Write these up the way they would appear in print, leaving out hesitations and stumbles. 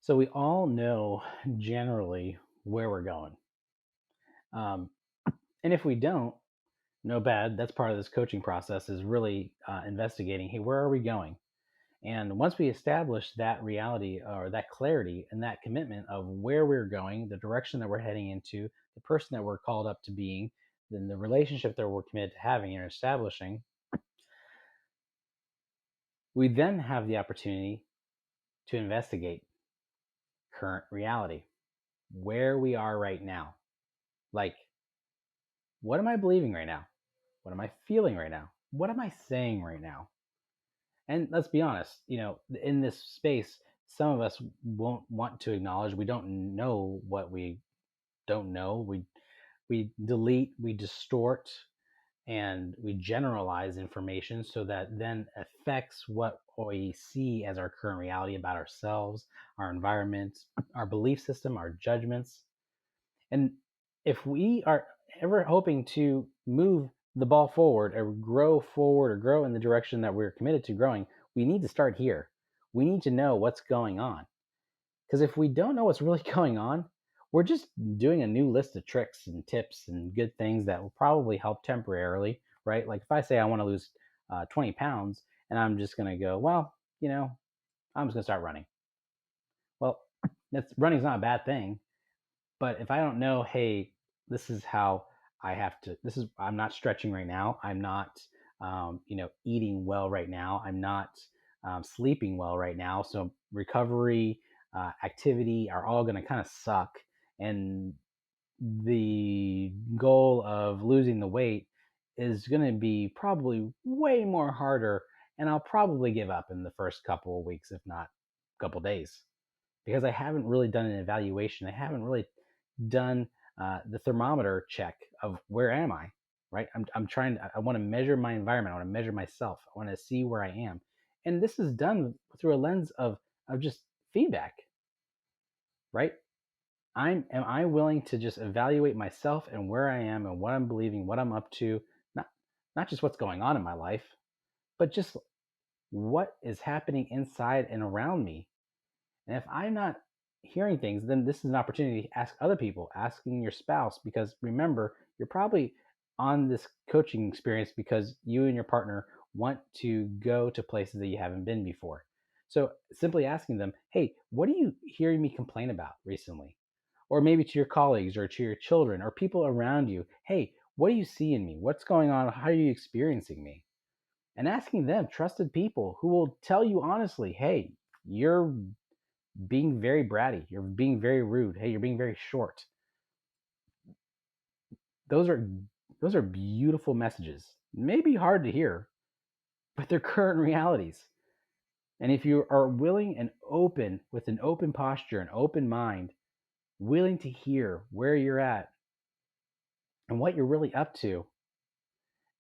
So we all know generally where we're going. Um, and if we don't, no bad. That's part of this coaching process is really investigating, hey, where are we going? And once we establish that reality or that clarity and that commitment of where we're going, the direction that we're heading into, the person that we're called up to being, then the relationship that we're committed to having and establishing, we then have the opportunity to investigate current reality, where we are right now. Like, what am I believing right now? What am I feeling right now? What am I saying right now? And let's be honest, in this space, some of us won't want to acknowledge we don't know what we don't know. We delete, we distort, and we generalize information so that then affects what we see as our current reality about ourselves, our environment, our belief system, our judgments. And if we are ever hoping to move the ball forward or grow in the direction that we're committed to growing, we need to start here. We need to know what's going on. Because if we don't know what's really going on, we're just doing a new list of tricks and tips and good things that will probably help temporarily, right? Like if I say I want to lose 20 pounds and I'm just going to go, well, I'm just going to start running. Well, running's not a bad thing. But if I don't know, hey, this is how I have to, I'm not stretching right now. I'm not, eating well right now. I'm not sleeping well right now. So recovery, activity are all going to kind of suck. And the goal of losing the weight is going to be probably way more harder. And I'll probably give up in the first couple of weeks, if not a couple of days, because I haven't really done an evaluation. I haven't really done the thermometer check of where am I, right? I'm trying, I want to measure my environment. I want to measure myself. I want to see where I am. And this is done through a lens of just feedback, right? Am I willing to just evaluate myself and where I am and what I'm believing, what I'm up to, not, not just what's going on in my life, but just what is happening inside and around me. And if I'm not hearing things, then this is an opportunity to ask other people, asking your spouse, because remember, you're probably on this coaching experience because you and your partner want to go to places that you haven't been before. So simply asking them, hey, what are you hearing me complain about recently? Or maybe to your colleagues or to your children or people around you, hey, what do you see in me? What's going on? How are you experiencing me? And asking them, trusted people who will tell you honestly, hey, you're being very bratty. You're being very rude. Hey, you're being very short. Those are those are beautiful messages. Maybe hard to hear, but they're current realities. And if you are willing and open with an open posture, an open mind, willing to hear where you're at and what you're really up to,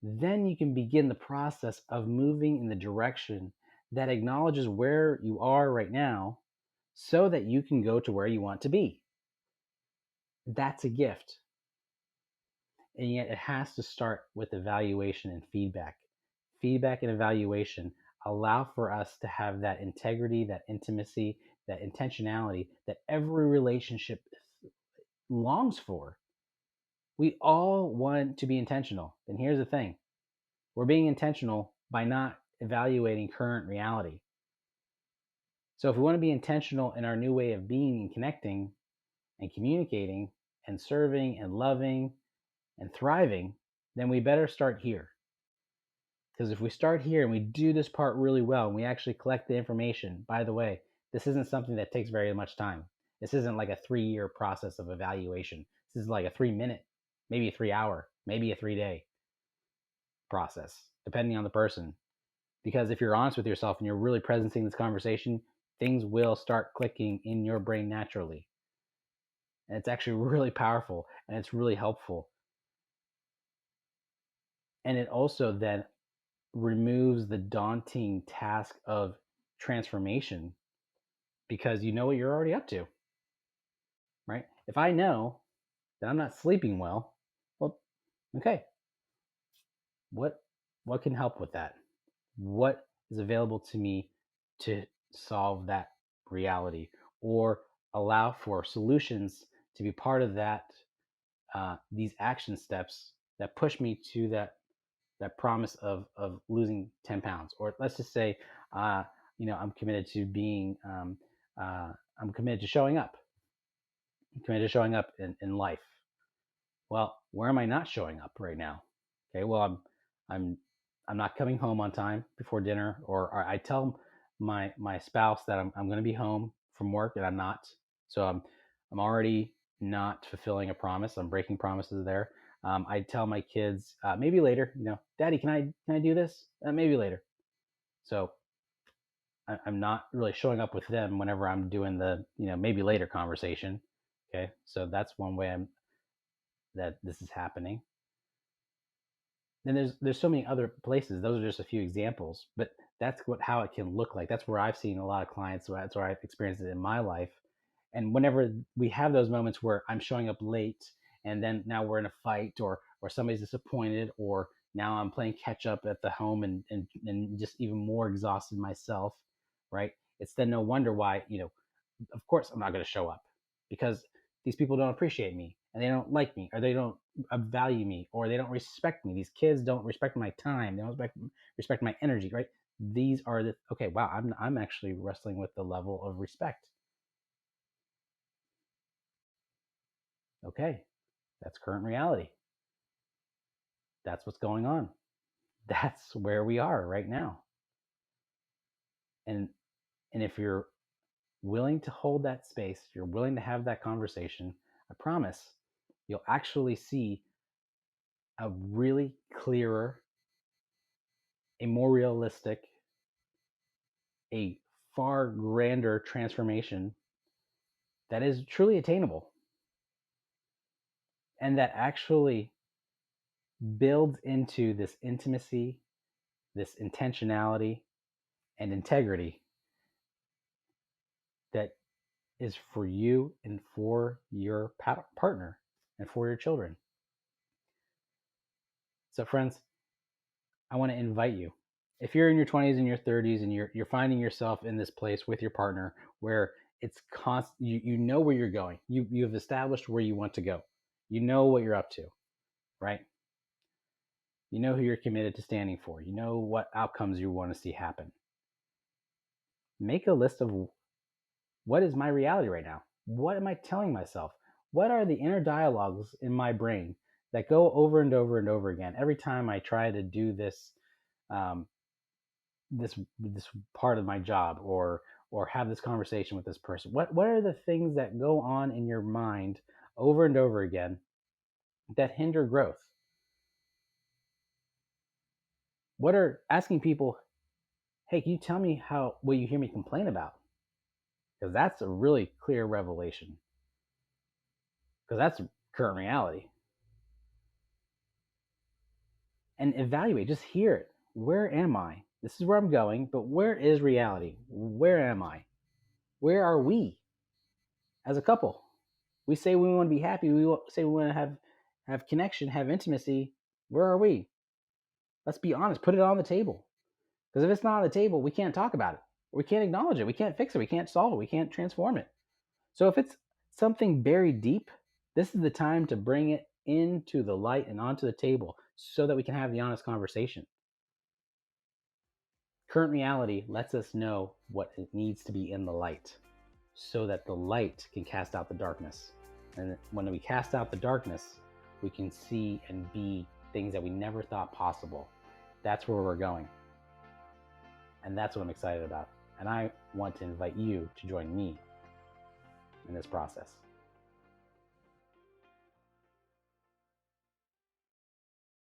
then you can begin the process of moving in the direction that acknowledges where you are right now so that you can go to where you want to be. That's a gift. And yet it has to start with evaluation and feedback. Feedback and evaluation allow for us to have that integrity, that intimacy, that intentionality that every relationship longs for. We all want to be intentional. And here's the thing, we're being intentional by not evaluating current reality. So if we want to be intentional in our new way of being and connecting and communicating and serving and loving and thriving, then we better start here. Because if we start here and we do this part really well and we actually collect the information, by the way, this isn't something that takes very much time. This isn't like a 3-year process of evaluation. This is like a 3 minute, maybe a 3 hour, maybe a 3 day process, depending on the person. Because if you're honest with yourself and you're really presencing this conversation, things will start clicking in your brain naturally. And it's actually really powerful and it's really helpful. And it also then removes the daunting task of transformation because you know what you're already up to, right? If I know that I'm not sleeping well, well, okay, what what can help with that? What is available to me to solve that reality? or allow for solutions to be part of that, these action steps that push me to that promise of losing 10 pounds. Or let's just say, I'm committed to being, I'm committed to showing up. I'm committed to showing up in life. Well, where am I not showing up right now? Okay, well, I'm I'm not coming home on time before dinner, or I tell my spouse that I'm going to be home from work and I'm not. So I'm already not fulfilling a promise. I'm breaking promises there. I tell my kids, maybe later. Daddy, can I do this? Maybe later. So I'm not really showing up with them whenever I'm doing the maybe later conversation. Okay, so that's one way that this is happening. And there's so many other places. Those are just a few examples, but that's how it can look like. That's where I've seen a lot of clients. So that's where I've experienced it in my life. And whenever we have those moments where I'm showing up late, and then now we're in a fight, or somebody's disappointed, or now I'm playing catch up at the home, and just even more exhausted myself, right? It's then no wonder why, of course I'm not going to show up, because these people don't appreciate me, and they don't like me, or they don't value me, or they don't respect me. These kids don't respect my time. They don't respect my energy, right? These are the okay. Wow, I'm actually wrestling with the level of respect. Okay, that's current reality. That's what's going on. That's where we are right now. And if you're willing to hold that space, you're willing to have that conversation, I promise you'll actually see a really clearer, a more realistic, a far grander transformation that is truly attainable, and that actually builds into this intimacy, this intentionality, and integrity that is for you and for your partner and for your children. So, friends, I want to invite you. If you're in your 20s and your 30s, and you're finding yourself in this place with your partner where it's constant, you know where you're going. You've established where you want to go. You know what you're up to, right? You know who you're committed to standing for. You know what outcomes you want to see happen. Make a list of what is my reality right now? What am I telling myself? What are the inner dialogues in my brain that go over and over and over again every time I try to do this, um, this part of my job, or have this conversation with this person? What are the things that go on in your mind over and over again that hinder growth? What are asking people, hey, can you tell me what you hear me complain about? Because that's a really clear revelation. Because that's current reality. And evaluate, just hear it. Where am I? This is where I'm going, but where is reality? Where am I? Where are we as a couple? We say we want to be happy. We say we want to have connection, have intimacy. Where are we? Let's be honest. Put it on the table. Because if it's not on the table, we can't talk about it. We can't acknowledge it. We can't fix it. We can't solve it. We can't transform it. So if it's something buried deep, this is the time to bring it into the light and onto the table so that we can have the honest conversation. Current reality lets us know what it needs to be in the light so that the light can cast out the darkness. And when we cast out the darkness, we can see and be things that we never thought possible. That's where we're going. And that's what I'm excited about. And I want to invite you to join me in this process.